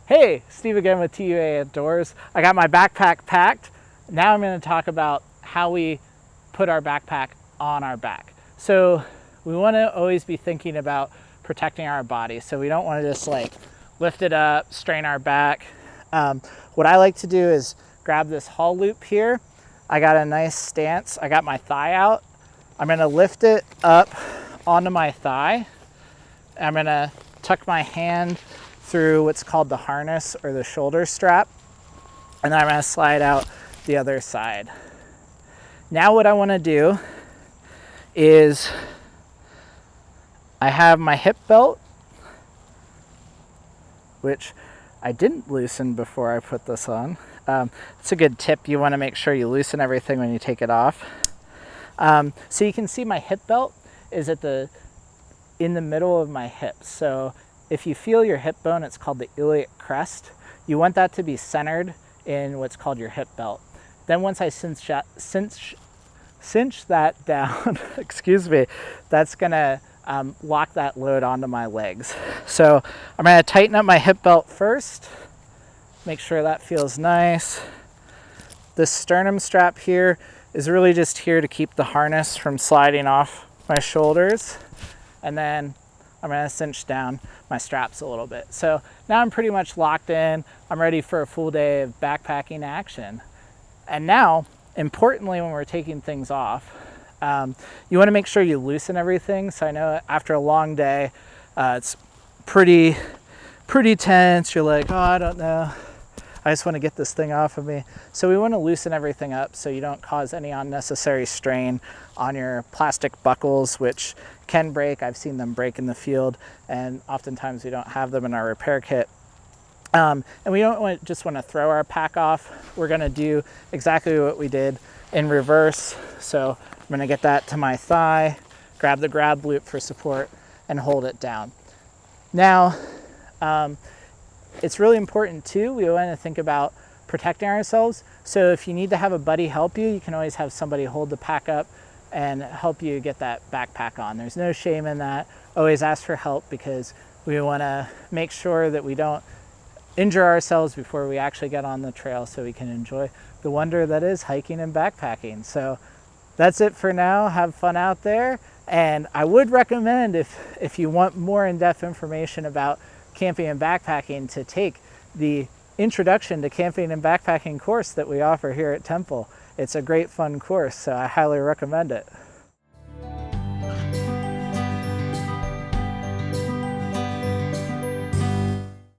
Hey, Steve again with TUA Outdoors. I got my backpack packed. Now I'm going to talk about how we put our backpack on our back. So we want to always be thinking about protecting our body. So we don't want to just like lift it up, strain our back. What I like to do is grab this haul loop here. I got a nice stance. I got my thigh out. I'm going to lift it up onto my thigh. I'm going to tuck my hand through what's called the harness or the shoulder strap, and then I'm going to slide out the other side. Now what I want to do is I have my hip belt, which I didn't loosen before I put this on. It's a good tip. You want to make sure you loosen everything when you take it off. So you can see my hip belt is in the middle of my hips. So if you feel your hip bone, it's called the iliac crest. You want that to be centered in what's called your hip belt. Then once I cinch that down, excuse me, that's gonna lock that load onto my legs. So I'm gonna tighten up my hip belt first, make sure that feels nice. This sternum strap here is really just here to keep the harness from sliding off my shoulders. And then I'm going to cinch down my straps a little bit. So now I'm pretty much locked in. I'm ready for a full day of backpacking action. And now, importantly, when we're taking things off, you want to make sure you loosen everything. So I know after a long day, it's pretty tense. You're like, oh, I don't know. I just want to get this thing off of me. So we want to loosen everything up so you don't cause any unnecessary strain on your plastic buckles, which can break. I've seen them break in the field, and oftentimes we don't have them in our repair kit. And we don't just want to throw our pack off. We're going to do exactly what we did in reverse. So I'm going to get that to my thigh, grab the grab loop for support, and hold it down. Now, it's really important too, we want to think about protecting ourselves. So if you need to have a buddy help you, you can always have somebody hold the pack up and help you get that backpack on. There's no shame in that. Always ask for help because we want to make sure that we don't injure ourselves before we actually get on the trail so we can enjoy the wonder that is hiking and backpacking. So that's it for now. Have fun out there. And I would recommend if you want more in-depth information about camping and backpacking to take the Introduction to Camping and Backpacking course that we offer here at Temple. It's a great fun course, so I highly recommend it.